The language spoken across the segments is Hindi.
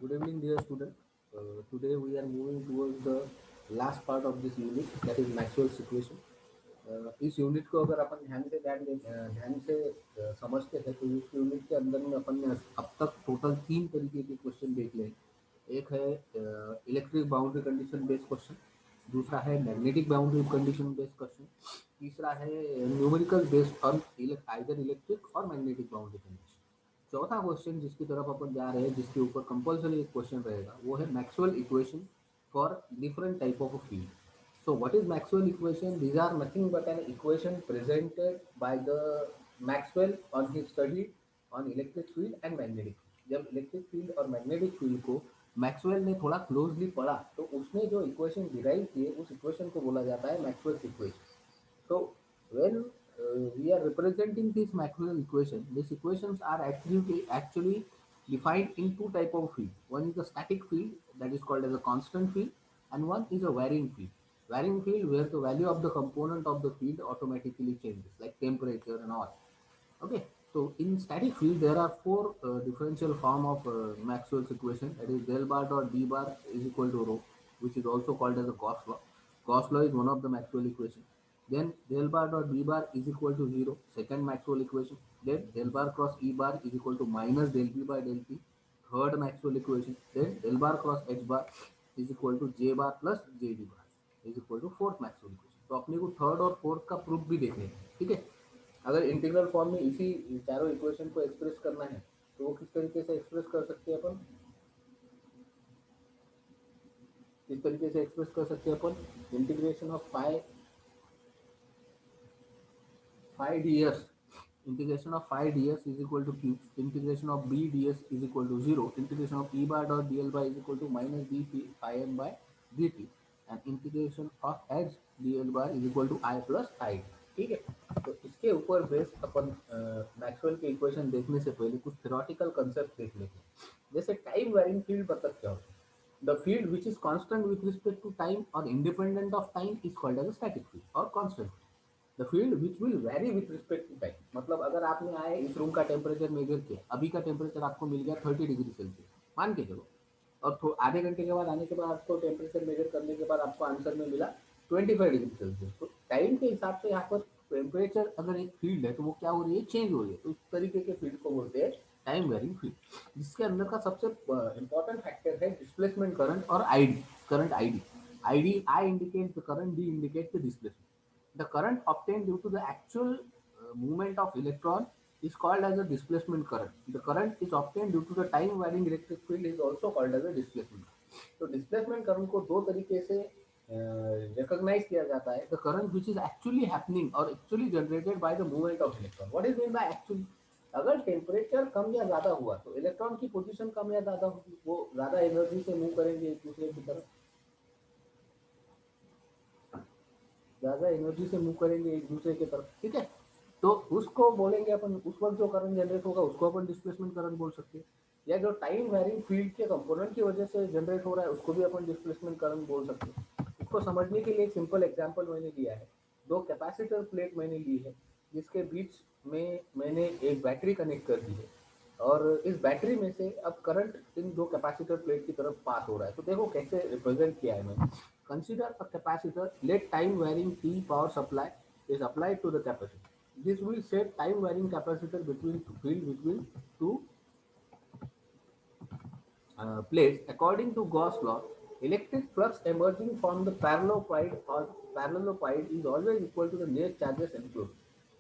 Good evening, dear student. Today we are moving towards the last part of this unit, that is Maxwell's equation. इस यूनिट को अगर अपन ध्यान से समझते हैं तो इस यूनिट के अंदर में अपन ने अब तक टोटल तीन तरीके के क्वेश्चन देख लिए हैं। एक है electric boundary condition based question, दूसरा है magnetic boundary condition based question, तीसरा है numerical based on either electric और मैग्नेटिक बाउंड्री कंडीशन। चौथा क्वेश्चन जिसकी तरफ अपन जा रहे हैं, जिसके ऊपर कंपल्सरी एक क्वेश्चन रहेगा, वो है Maxwell equation for different type of field. So what is Maxwell equation? These are nothing but an equation presented by the Maxwell on his study on electric field and magnetic field. जब इलेक्ट्रिक फील्ड और मैग्नेटिक फील्ड को मैक्सवेल ने थोड़ा क्लोजली पढ़ा तो उसने जो इक्वेशन डिराइव किए उस इक्वेशन को बोला जाता है Maxwell equation. So when we are representing this Maxwell equation, these equations are actually defined in two type of field. One is the static field, that is called as a constant field, and one is a varying field. Varying field where the value of the component of the field automatically changes, like temperature and all. Okay, so in static field there are four differential form of Maxwell's equation, that is del bar dot d bar is equal to rho, which is also called as a Gauss law. Gauss law is one of the Maxwell equation. Then del bar dot b bar is equal to 0, second Maxwell equation. Then del bar cross e bar is equal to minus del b by del t, third Maxwell equation. Then del bar cross h bar is equal to j bar plus jd bar is equal to fourth Maxwell equation. तो अपने को थर्ड और फोर्थ का प्रूफ भी देखने हैं, ठीक है। अगर इंटीग्रल फॉर्म में इसी चारों इक्वेशन को एक्सप्रेस करना है तो वो किस तरीके से एक्सप्रेस कर सकते हैं अपन, किस तरीके से एक्सप्रेस कर सकते हैं अपन, integration of five D S, integration of phi ds is equal to q, integration of b ds is equal to 0, integration of e bar dot dl by is equal to minus d phi m by dt, and integration of h dl bar is equal to I plus I। ठीक है, तो इसके ऊपर बेस अपन मैक्सवेल के इक्वेशन देखने से पहले कुछ थ्योरेटिकल कंसेप्ट देख लेते हैं। जैसे टाइम वैरिंग फील्ड मतलब क्या होता है? The field which is constant with respect to time और independent of time is called as a static field और constant. The field which will vary with respect to time, मतलब अगर आपने आए इस रूम का टेम्परेचर मेजर किया, अभी का टेम्परेचर आपको मिल गया 30 डिग्री सेल्सियस, मान के चलो, और आधे घंटे के बाद आने के बाद आपको टेम्परेचर मेजर करने के बाद आपको आंसर में मिला 25 डिग्री सेल्सियस। तो टाइम के हिसाब से यहाँ पर टेम्परेचर अगर एक फील्ड है तो वो क्या हो रही है, चेंज हो रही है। तो इस तरीके के फील्ड को बोलते हैं टाइम वेरिंग फील्ड, जिसके अंदर का सबसे इंपॉर्टेंट फैक्टर है डिस्प्लेसमेंट करंट और ID current. ID I indicate the current, D indicate the displacement. The current obtained due to the actual movement of electron is called as a displacement current. The current is obtained due to the time varying electric field is also called as a displacement current. तो डिस्प्लेसमेंट करंट को दो तरीके से रिकॉग्नाइज किया जाता है। The current which is actually happening और actually generated by the movement of electron. What is mean by actually? अगर टेम्परेचर कम या ज्यादा हुआ तो इलेक्ट्रॉन की पोजीशन कम या ज्यादा होगी, वो ज्यादा एनर्जी से मूव करेंगे एक दूसरे की तरफ, ज्यादा एनर्जी से मूव करेंगे एक दूसरे की तरफ, ठीक है। तो उसको बोलेंगे अपन, उस वक्त जो करंट जनरेट होगा उसको अपन डिस्प्लेसमेंट करंट बोल सकते हैं। या जो टाइम वेरिंग फील्ड के कंपोनेंट की वजह से जनरेट हो रहा है उसको भी अपन डिस्प्लेसमेंट करंट बोल सकते हैं। इसको समझने के लिए एक सिंपल एग्जांपल मैंने लिया है। दो कैपेसिटर प्लेट मैंने ली है, जिसके बीच में मैंने एक बैटरी कनेक्ट कर दी है, और इस बैटरी में से अब करंट इन दो कैपेसिटर प्लेट की तरफ पास हो रहा है। तो देखो कैसे रिप्रेजेंट किया है मैंने। Consider a capacitor. Let time varying T power supply is applied to the capacitor. This will set time varying capacitor between two plates. According to Gauss law, electric flux emerging from the parallelepiped is always equal to the net charges enclosed.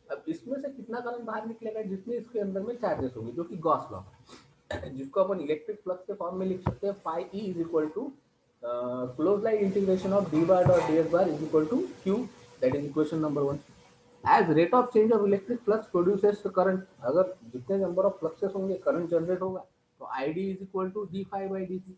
अब इसमें से कितना करंट बाहर निकलेगा, जितने इसके अंदर में चार्जेस होंगे, जो कि गॉस लॉ है, जिसको अपन इलेक्ट्रिक फ्लक्स के फॉर्म में लिख सकते हैं। Phi E is equal to close line integration of D bar dot D S bar is equal to Q, that is equation number 1। As rate of change of electric flux produces current, अगर जितने नंबर ऑफ फ्लक्सेस होंगे करंट जनरेट होगा। तो I D is equal to D phi by D T.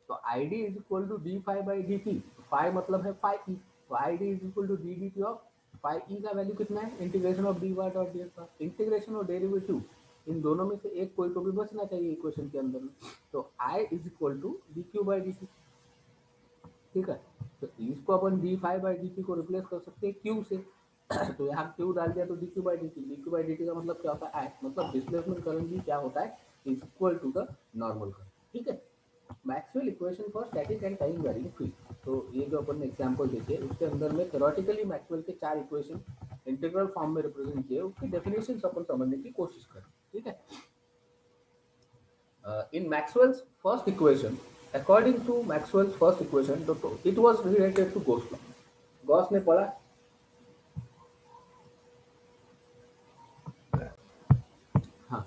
तो I D is equal to D phi by D T, phi मतलब है फाई ई, तो I D is equal to D D T of phi E का वैल्यू कितना है, integration of D bar dot D S bar. Integration और डेरिवेटिव इन दोनों में से एक कोई तो भी बचना चाहिए इक्वेशन के अंदर में। तो I is equal to D Q by D T, ठीक है। तो इसको अपन D five by D T को रिप्लेस कर सकते हैं क्यू से। तो यहाँ क्यू डाल दिया तो D Q by D T, D Q by D T का मतलब क्या होता है, आई, मतलब डिस्प्लेसमेंट करंट भी क्या होता है, is equal to the normal current, ठीक है। Maxwell equation for static and time varying field. तो ये जो अपन ने एग्जांपल देखे उसके अंदर में थ्योरेटिकली मैक्सवेल के 4 इक्वेशन इंटीग्रल फॉर्म में रिप्रेजेंट किए, उसकी डेफिनेशन अपन समझने की कोशिश करें। ठीक है। In Maxwell's first equation, according to Maxwell's first equation, it was related to Gauss law. Gauss ने पढ़ा। हाँ,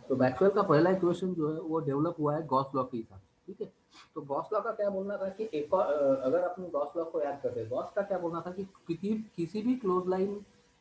तो मैक्सवेल का पहला इक्वेशन जो है वो डेवलप हुआ है गॉस लॉ के हिसाब से। ठीक है। तो गॉस लॉ का क्या बोलना था कि एक और अगर अपने गॉस लॉ को याद करते हैं, गॉस का क्या बोलना था कि किसी भी क्लोज लाइन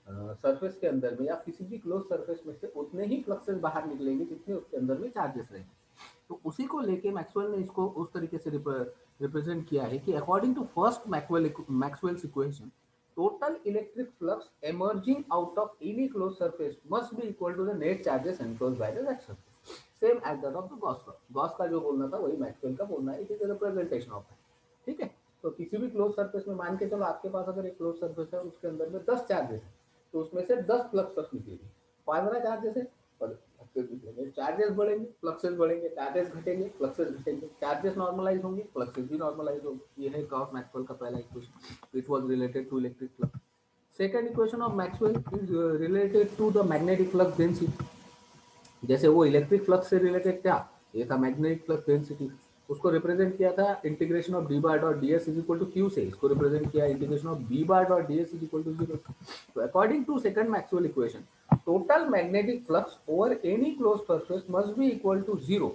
सरफेस के अंदर में या किसी भी क्लोज सरफेस में से उतने ही फ्लक्सेस बाहर निकलेंगे जितने उसके अंदर में चार्जेस रहेंगे। तो उसी को लेके मैक्सवेल ने इसको उस तरीके से रिप्रेजेंट किया है कि according to first Maxwell's equation, total electric flux emerging out of any closed surface must be equal to the net charges enclosed by the that surface, same as that of the Gauss law. Gauss का जो बोलना था वही मैक्सवेल का बोलना है, it is a representation of that. ठीक है। तो किसी भी क्लोज सरफेस में मान के चलो आपके पास अगर एक क्लोज सरफेस है उसके अंदर में 10 चार्जेस है, तो उसमें से 10 फ्लक्स निकलेगी। 15 चार्जेस है और चार्जेस बढ़ेंगे, फ्लक्सेस बढ़ेंगे, चार्जेस घटेंगे, फ्लक्सेस घटेंगे, चार्जेस नॉर्मलाइज होंगे, फ्लक्सेस भी नॉर्मलाइज होंगे। ये है गॉस मैक्सवेल का पहला equation, it was related to electric flux. Second equation of Maxwell is related to the magnetic flux density. जैसे वो इलेक्ट्रिक फ्लक्स से रिलेटेड क्या, ये था मैग्नेटिक फ्लक्स डेंसिटी। उसको रिप्रेजेंट किया था integration of D bar dot D S is equal to Q से, इसको रिप्रेजेंट किया integration of B bar dot D S is equal to 0। तो according to second Maxwell equation, total magnetic flux over any closed surface must be equal to 0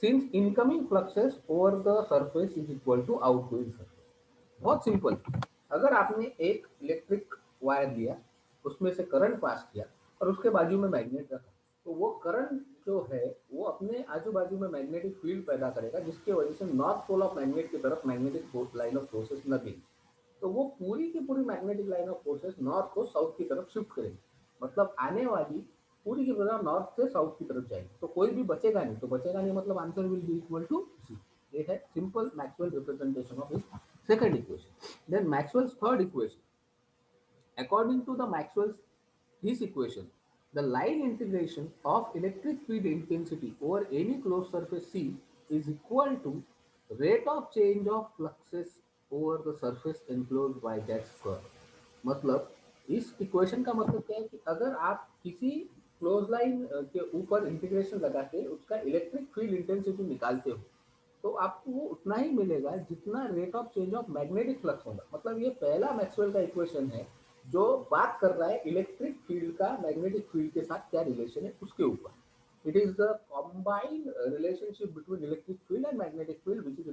since incoming fluxes over the surface is equal to outgoing surface। बहुत सिंपल। अगर आपने एक इलेक्ट्रिक वायर लिया, उसमें से करंट पास किया और उसके बाजू में मैग्नेट रखा, तो वो करंट जो है वो अपने आजू बाजू में मैग्नेटिक फील्ड पैदा करेगा, जिसकी वजह से नॉर्थ पोल ऑफ मैग्नेट की तरफ मैग्नेटिक लाइन ऑफ फोर्सेस लगेगी। तो वो पूरी की पूरी magnetic line of forces north को साउथ की तरफ शिफ्ट करेगी। मतलब आने वाली पूरी की पूरी नॉर्थ से साउथ की तरफ जाएगी, तो कोई भी बचेगा नहीं। तो बचेगा नहीं मतलब answer will be equal to C. ये है simple Maxwell representation of his second equation। Then Maxwell's third equation. According to the Maxwell's his equation, the line integration of electric field intensity over any closed surface C is equal to rate of change of fluxes over the surface enclosed by that curve। मतलब इस इक्वेशन का मतलब क्या है कि अगर आप किसी क्लोज लाइन के ऊपर इंटीग्रेशन लगा के उसका इलेक्ट्रिक फील्ड इंटेंसिटी निकालते हो, तो आपको वो उतना ही मिलेगा जितना rate of change of magnetic flux होगा। मतलब ये पहला मैक्सवेल का इक्वेशन है जो बात कर रहा है इलेक्ट्रिक फील्ड का मैग्नेटिक फील्ड के साथ क्या रिलेशन है उसके ऊपर। It is the combined relationship between electric field and magnetic field which is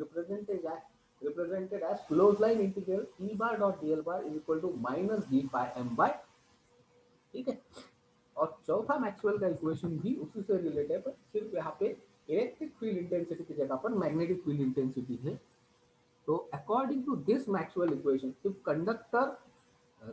represented as close line integral E bar dot D L bar is equal to minus D by M by. ठीक है। और चौथा मैक्सवेल का इक्वेशन भी उसी से रिलेटेड है, पर सिर्फ यहाँ पे इलेक्ट्रिक फील्ड इंटेंसिटी की जगह पर मैग्नेटिक फील्ड इंटेंसिटी है। तो according to this Maxwell equation, if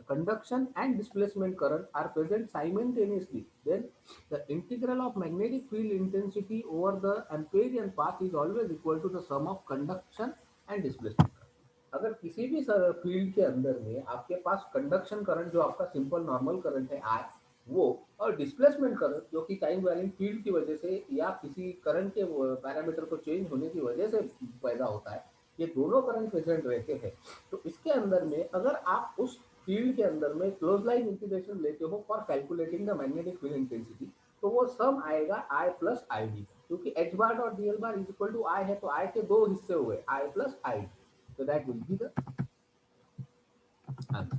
conduction and displacement current are present simultaneously, then the integral of magnetic field intensity over the Amperian path is always equal to the sum of conduction and displacement current। अगर किसी भी फील्ड के अंदर में आपके पास कंडक्शन करंट जो आपका सिंपल नॉर्मल करंट है आई, वो और डिस्प्लेसमेंट करंट जो कि टाइम वैरिंग फील्ड की वजह से या किसी करंट के पैरामीटर को चेंज होने की वजह से पैदा होता है, ये दोनों करंट प्रेजेंट रहते हैं। तो इसके अंदर में अगर आप उस फील्ड के अंदर में क्लोज लाइन इंटीग्रेशन लेते हो for calculating the magnetic field intensity, तो वो सम आएगा आई प्लस आई डी, क्योंकि H bar dot D L bar is equal to I है, तो आई के दो हिस्से हुए I plus I D. So that will be the answer।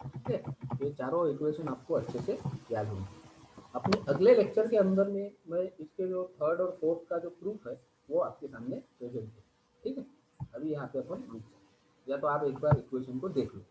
ठीक है। ये चारों इक्वेशन आपको अच्छे से याद होंगे। अपने अगले लेक्चर के अंदर में मैं इसके जो थर्ड और फोर्थ का जो प्रूफ है वो आपके सामने प्रेजेंट है। ठीक है। अभी यहाँ पे अपन रुक जाए, या तो आप एक बार इक्वेशन को देख लो।